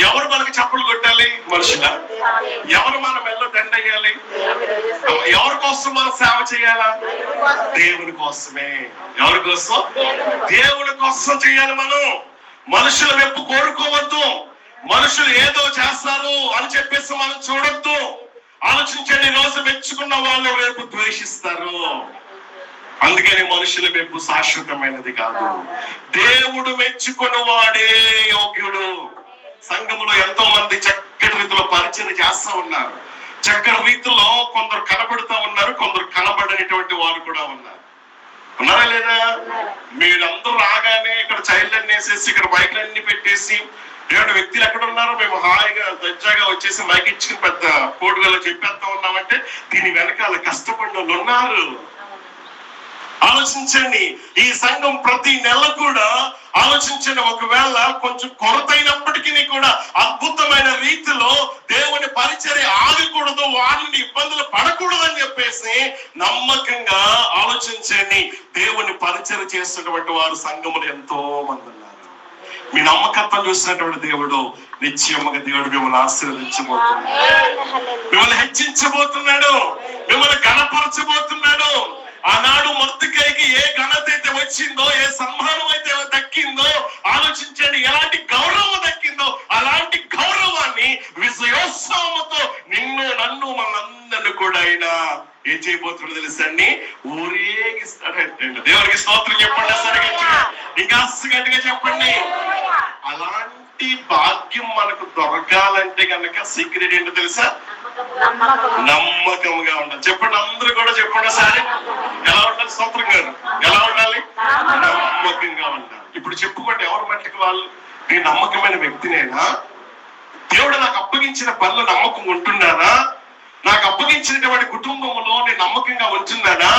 ఎవరు మనకి చప్పులు కొట్టాలి? మనుషులా? ఎవరు మన మెల్లో దండయ్యాలి? ఎవరి కోసం మనం సేవ చేయాలా? దేవుని కోసమే. ఎవరి కోసం? దేవుని కోసం చేయాలి. మనం మనుషుల వైపు కోరుకోవద్దు. మనుషులు ఏదో చేస్తారు అని చెప్పేసి మనం చూడొద్దు. ఆలోచించండి, రోజు మెచ్చుకున్న వాళ్ళు రేపు ద్వేషిస్తారు. అందుకని మనుషుల వైపు శాశ్వతమైనది కాదు, దేవుడు మెచ్చుకున్న వాడే యోగ్యుడు. సంఘములో ఎంతో మంది చక్కటి రీతిలో పరిచయం చేస్తా ఉన్నారు. చక్కటి రీతిలో కొందరు కనబడుతూ ఉన్నారు, కొందరు కనబడనిటువంటి వారు కూడా ఉన్నారు. ఉన్నారా లేదా? మీరందరూ రాగానే ఇక్కడ చైల్డ్లన్నీ వేసేసి ఇక్కడ మైక్లన్నీ పెట్టేసి ఏడు వ్యక్తులు ఎక్కడ ఉన్నారో మేము హాయిగా దర్జాగా వచ్చేసి మైక్ ఇచ్చుకుని పెద్ద కోడుగలో చెప్పేస్తా ఉన్నామంటే దీని వెనకాల కష్టపడిన వాళ్ళు ఉన్నారు. ఆలోచించండి. ఈ సంఘం ప్రతి నెల కూడా ఆలోచించండి, ఒకవేళ కొంచెం కొరతైనప్పటికీ కూడా అద్భుతమైన రీతిలో దేవుని పరిచర్య ఆగకూడదు, వారిని ఇబ్బందులు పడకూడదని చెప్పేసి నమ్మకంగా ఆలోచించండి. దేవుని పరిచర్య చేస్తున్నటువంటి వారు సంఘములు ఎంతో మంది ఉన్నారు. మీ నమ్మకత్వం చూసినటువంటి దేవుడు నిశ్చయముగా దేవుడు మిమ్మల్ని ఆశీర్వదించబోతున్నాడు, మిమ్మల్ని హెచ్చించబోతున్నాడు, మిమ్మల్ని ఘనపరచబోతున్నాడు. ఆనాడు మొర్దెకైకి ఏ ఘనత అయితే వచ్చిందో, ఏ సన్మానం అయితే దక్కిందో ఆలోచించండి. ఎలాంటి గౌరవం దక్కిందో అలాంటి గౌరవాన్ని విజయోత్సవంతో నిన్ను, నన్ను, మనందరిని కూడా ఆయన ఏం చేయబోతున్నాడు తెలుసండి? ఊరేగిస్తాడంటే. దేవుడికి స్తోత్రం చెప్పండి సరిగా, ఇంకా గట్టిగా చెప్పండి. అలాంటి భాగ్యం మనకు దొరకాలంటే కనుక సీక్రెట్ ఏంటో తెలుసా? నమ్మకంగా ఉండాలి. చెప్పండి, అందరూ కూడా చెప్పండి సరే. ఎలా ఉండాలి? స్తోత్రం గారు, ఎలా ఉండాలి? నమ్మకంగా ఉండాలి. ఇప్పుడు చెప్పుకోండి, ఎవరు మట్టికి వాళ్ళు. నేను నమ్మకమైన వ్యక్తినేనా? దేవుడు నాకు అప్పగించిన పనులు నమ్మకం ఉంటున్నానా? నాకు అప్పగించినటువంటి కుటుంబంలో నేను నమ్మకంగా ఉంటున్నానా?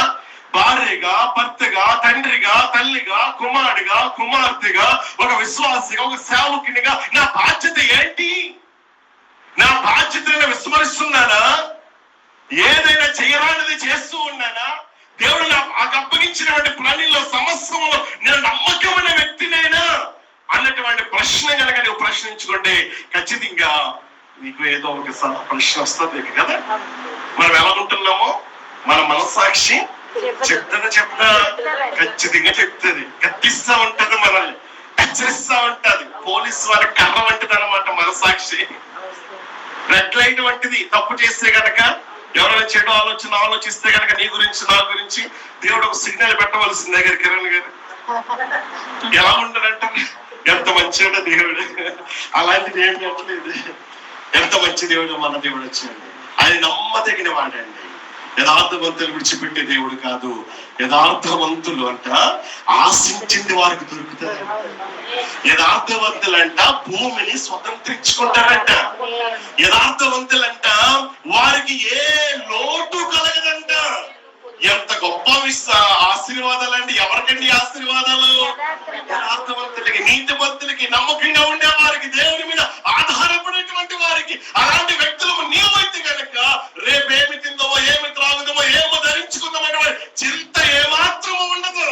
భార్యగా, భర్తగా, తండ్రిగా, తల్లిగా, కుమారుడిగా, కుమార్తెగా, ఒక విశ్వాసిగా, ఒక సేవకునిగా నా బాధ్యత ఏంటి? నా బాధ్యతను విస్మరిస్తున్నానా? ఏదైనా చేయరానిది చేస్తూ ఉన్నానా? దేవుడు నాకు అప్పగించినటువంటి పనిలో సమస్యలో నేను నమ్మకమైన వ్యక్తినేనా అన్నటువంటి ప్రశ్న కనుక నువ్వు ప్రశ్నించుకుంటే ఖచ్చితంగా నీకు ఏదో ఒక ప్రశ్న వస్తుంది కదా. మనం ఎలా ఉంటున్నామో మన మనస్సాక్షి చెప్తా ఖచ్చితంగా చెప్తుంది. కత్తిస్తా ఉంటది, మనల్ని హెచ్చరిస్తా ఉంటది. పోలీసు వారికి కర్ర వంటిది అనమాట మనస్సాక్షి. రెడ్ లైట్ వంటిది. తప్పు చేస్తే గనక, ఎవరైనా చెడు ఆలోచిస్తే గనక నీ గురించి, నా గురించి దేవుడు ఒక సిగ్నల్ పెట్టవలసింది. దగ్గర కిరణ్ గారు ఎలా ఉండడంట, ఎంత మంచివాడు దేవుడు. అలాంటిది ఏం చెప్పలేదు. ఎంత మంచి దేవుడు మన దేవుడు వచ్చాడు. ఆయన నమ్మదగిన వాడండి. యథార్థవంతులు విడిచిపెట్టే దేవుడు కాదు. యథార్థవంతులు అంట ఆశించింది వారికి దొరుకుతారు. యథార్థవంతులంట భూమిని స్వతంత్రించుకుంటారంట. యథార్థవంతులంట వారికి ఏ లోటు కలగదంట. ఎంత గొప్ప ఆశీర్వాదాలండి. ఎవరికండి ఆశీర్వాదాలు? యథార్థవంతులకి, నీతివంతులకి, నమ్మకంగా ఉండే వారికి, దేవుని మీద ఆధారపడేటువంటి వారికి. అలాంటి వ్యక్తులకు నీవైతే కనుక రేపేమి తిందామో, ఏమి త్రాగుదామో, ఏమో ధరించుకుందామనే చింత ఏమాత్రము ఉండదు.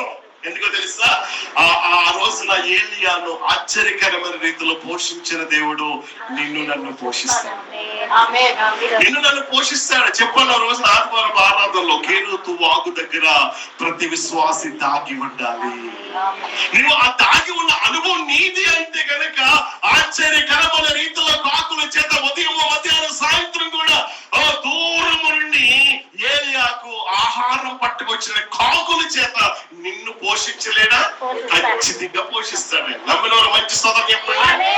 ఎందుకో తెలుసా? ఆ రోజున ఏలియాను ఆశ్చర్యకరమైన రీతిలో పోషించిన దేవుడు నిన్ను నన్ను పోషిస్తాడు. నిన్ను నన్ను పోషిస్తాడు. చెప్పాను ఆ రోజున ఆదివారం ఆరాధనలో కేరుతు వాగు దగ్గర ప్రతి విశ్వాసి దాగి ఉండాలి. నువ్వు ఆ దాగి ఉన్న అనుభవం నీది అయితే గనక ఆశ్చర్యకరమైన రీతిలో కాకుల చేత ఉదయం, మధ్యాహ్నం, సాయంత్రం కూడా దూరం నుండి ఏలియాకు ఆహారం పట్టుకొచ్చిన కాకుల చేత నిన్ను పోషించలేడా? ఖచ్చితంగా పోషిస్తాడు. నమ్మిన మంచి స్తోత్రం చెప్పండి.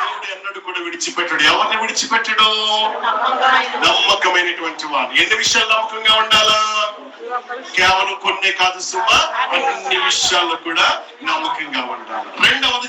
దేవుడు ఎన్నడూ కూడా విడిచిపెట్టాడు. ఎవరిని విడిచిపెట్టడు? నమ్మకమైనటువంటి వాడు. ఎన్ని విషయాలు నమ్మకంగా ఉండాలా? కేవలం కొన్ని కాదు సుమా, అన్ని విషయాల్లో కూడా నమ్మకంగా ఉండాలి. రెండవది